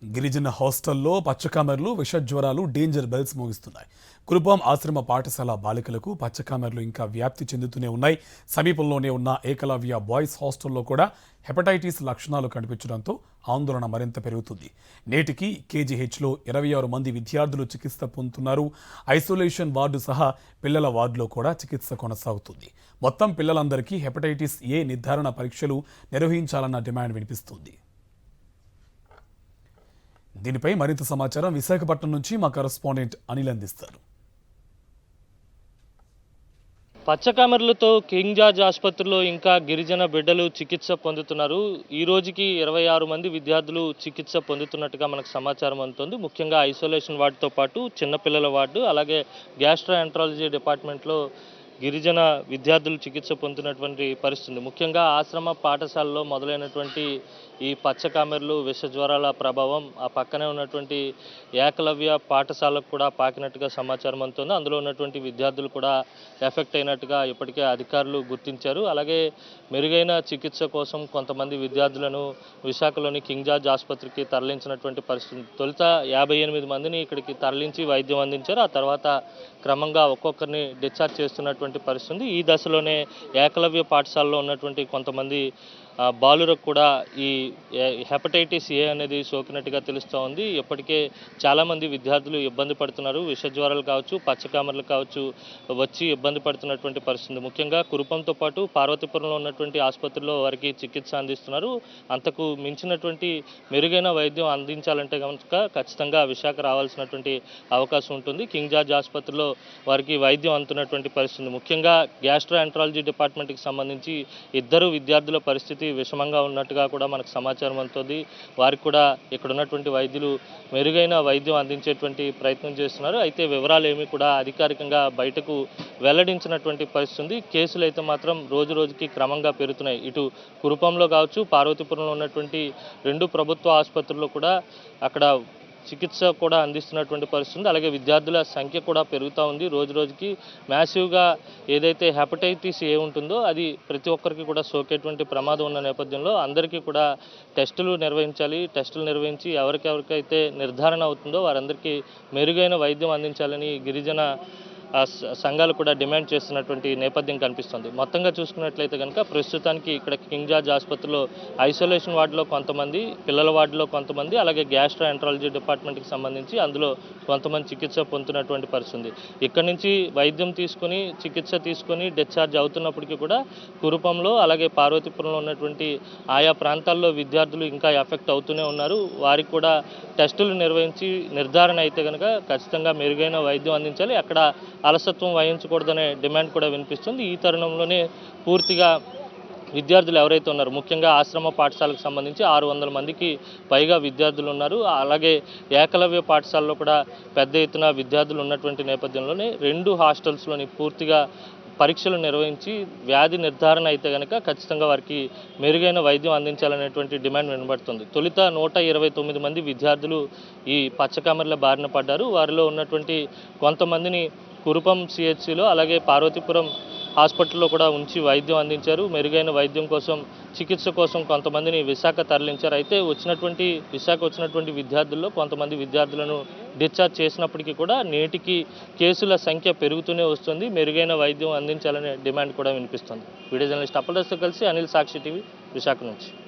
గిరిజన హాస్టల్లో పచ్చకామెర్లు విషజ్వరాలు danger bells మోగిస్తున్నాయి. Kurupam ఆశ్రమ పాఠశాల బాలికలకు పచ్చకామెర్లు ఇంకా వ్యాప్తి చెందుతూనే ఉన్నాయి. సమీపంలోనే ఉన్న ఏకలవ్య బాయ్స్ హాస్టల్లో కూడా హెపటైటిస్ లక్షణాలు కనిపించడంతో ఆందోళన మరింత పెరుగుతుంది. నేటికి కేజీహెచ్లో 26 మంది విద్యార్థులు చికిత్స పొందుతున్నారు. ఐసోలేషన్ వార్డు సహా పిల్లల వార్డులో కూడా చికిత్స కొనసాగుతుంది. మొత్తం పిల్లలందరికీ హెపటైటిస్ ఏ నిర్ధారణ పరీక్షలు నిర్వహించాలన్న డిమాండ్ వినిపిస్తుంది. దీనిపై మరింత సమాచారం విశాఖపట్నం నుంచి మా కరెస్పాండెంట్ అనిల్ అందిస్తారు. పచ్చకామెర్లతో కింగ్ జార్జ్ ఆసుపత్రిలో ఇంకా గిరిజన బిడ్డలు చికిత్స పొందుతున్నారు. ఈ రోజుకి 26 మంది విద్యార్థులు చికిత్స పొందుతున్నట్టుగా మనకు సమాచారం అందుతుంది. ముఖ్యంగా ఐసోలేషన్ వార్డుతో పాటు చిన్నపిల్లల వార్డు, అలాగే గ్యాస్ట్రోఎంట్రాలజీ డిపార్ట్మెంట్లో గిరిజన విద్యార్థులు చికిత్స పొందుతున్నటువంటి పరిస్థితి. ముఖ్యంగా ఆశ్రమ పాఠశాలలో మొదలైనటువంటి ఈ పచ్చకామెర్లు విషజ్వరాల ప్రభావం ఆ పక్కనే ఉన్నటువంటి ఏకలవ్య పాఠశాలకు కూడా పాకినట్టుగా సమాచారం అందుతుంది. అందులో ఉన్నటువంటి విద్యార్థులు కూడా ఎఫెక్ట్ అయినట్టుగా ఇప్పటికే అధికారులు గుర్తించారు. అలాగే మెరుగైన చికిత్స కోసం కొంతమంది విద్యార్థులను విశాఖలోని కింగ్ జార్జ్ ఆసుపత్రికి తరలించినటువంటి పరిస్థితి. తొలుత 58 మందిని ఇక్కడికి తరలించి వైద్యం అందించారు. ఆ తర్వాత క్రమంగా ఒక్కొక్కరిని డిశ్చార్జ్ చేస్తున్నటువంటి పరిస్థితి. ఈ దశలోనే ఏకలవ్య పాఠశాలలో ఉన్నటువంటి కొంతమంది బాలురకు కూడా ఈ హెపటైటిస్ ఏ అనేది సోకినట్టుగా తెలుస్తూ ఉంది. ఇప్పటికే చాలామంది విద్యార్థులు ఇబ్బంది పడుతున్నారు. విషజ్వరాలు కావచ్చు, పచ్చకామెర్లు కావచ్చు వచ్చి ఇబ్బంది పడుతున్నటువంటి పరిస్థితి. ముఖ్యంగా కురుపంతో పాటు పార్వతీపురంలో ఉన్నటువంటి ఆసుపత్రిలో వారికి చికిత్స అందిస్తున్నారు. అంతకు మించినటువంటి మెరుగైన వైద్యం అందించాలంటే కనుక ఖచ్చితంగా విశాఖ రావాల్సినటువంటి అవకాశం ఉంటుంది. కింగ్ జార్జ్ ఆసుపత్రిలో వారికి వైద్యం అందుతున్నటువంటి పరిస్థితి. ముఖ్యంగా గ్యాస్ట్రోఎంట్రాలజీ డిపార్ట్మెంట్కి సంబంధించి 2 విద్యార్థుల పరిస్థితి విషమంగా ఉన్నట్టుగా కూడా మనకు సమాచారం అందుతుంది. వారికి కూడా ఇక్కడ ఉన్నటువంటి వైద్యులు మెరుగైన వైద్యం అందించేటువంటి ప్రయత్నం చేస్తున్నారు. అయితే వివరాలు ఏమీ కూడా అధికారికంగా బయటకు వెల్లడించినటువంటి పరిస్థితి. కేసులు అయితే మాత్రం రోజు రోజుకి క్రమంగా పెరుగుతున్నాయి. ఇటు కురుపంలో కావచ్చు, పార్వతీపురంలో ఉన్నటువంటి 2 ప్రభుత్వ ఆసుపత్రుల్లో కూడా అక్కడ చికిత్స కూడా అందిస్తున్నటువంటి పరిస్థితి. అలాగే విద్యార్థుల సంఖ్య కూడా పెరుగుతూ ఉంది. రోజు రోజుకి మ్యాసివ్గా ఏదైతే హెపటైటిస్ ఏ ఉంటుందో అది ప్రతి ఒక్కరికి కూడా సోకేటువంటి ప్రమాదం ఉన్న నేపథ్యంలో అందరికీ కూడా టెస్టులు నిర్వహించాలి. టెస్టులు నిర్వహించి ఎవరికెవరికైతే నిర్ధారణ అవుతుందో వారందరికీ మెరుగైన వైద్యం అందించాలని గిరిజన సంఘాలు కూడా డిమాండ్ చేస్తున్నటువంటి నేపథ్యం కనిపిస్తుంది. మొత్తంగా చూసుకున్నట్లయితే కనుక ప్రస్తుతానికి ఇక్కడ కింగ్ జార్జ్ ఆసుపత్రిలో ఐసోలేషన్ వార్డులో కొంతమంది, పిల్లల వార్డులో కొంతమంది, అలాగే గ్యాస్ట్రోఎంట్రాలజీ డిపార్ట్మెంట్కి సంబంధించి అందులో కొంతమంది చికిత్స పొందుతున్నటువంటి పరిస్థితి. ఇక్కడ నుంచి వైద్యం తీసుకుని చికిత్స తీసుకొని డిశ్చార్జ్ అవుతున్నప్పటికీ కూడా కురుపంలో అలాగే పార్వతీపురంలో ఉన్నటువంటి ఆయా ప్రాంతాల్లో విద్యార్థులు ఇంకా ఎఫెక్ట్ అవుతూనే ఉన్నారు. వారికి కూడా టెస్టులు నిర్వహించి నిర్ధారణ అయితే కనుక ఖచ్చితంగా మెరుగైన వైద్యం అందించాలి. అక్కడ అలసత్వం వహించకూడదనే డిమాండ్ కూడా వినిపిస్తుంది. ఈ తరుణంలోనే పూర్తిగా విద్యార్థులు ఎవరైతే ఉన్నారో ముఖ్యంగా ఆశ్రమ పాఠశాలకు సంబంధించి 600 మందికి పైగా విద్యార్థులు ఉన్నారు. అలాగే ఏకలవ్య పాఠశాలలో కూడా పెద్ద ఎత్తున విద్యార్థులు ఉన్నటువంటి నేపథ్యంలోనే 2 హాస్టల్స్లోని పూర్తిగా పరీక్షలు నిర్వహించి వ్యాధి నిర్ధారణ అయితే కనుక ఖచ్చితంగా వారికి మెరుగైన వైద్యం అందించాలనేటువంటి డిమాండ్ వినబడుతుంది. తొలుత 129 మంది విద్యార్థులు ఈ పచ్చకామెర్ల బారిన పడ్డారు. వారిలో ఉన్నటువంటి కొంతమందిని కురుపం సిహెచ్సిలో అలాగే పార్వతీపురం హాస్పిటల్లో కూడా ఉంచి వైద్యం అందించారు. మెరుగైన వైద్యం కోసం, చికిత్స కోసం కొంతమందిని విశాఖ తరలించారు. అయితే విశాఖ వచ్చినటువంటి విద్యార్థుల్లో కొంతమంది విద్యార్థులను డిశ్చార్జ్ చేసినప్పటికీ కూడా నేటికి కేసుల సంఖ్య పెరుగుతూనే వస్తుంది. మెరుగైన వైద్యం అందించాలనే డిమాండ్ కూడా వినిపిస్తుంది. వీడియో జర్నలిస్ట్ అప్పలరాజుతో కలిసి అనిల్, సాక్షి టీవీ, విశాఖ నుంచి.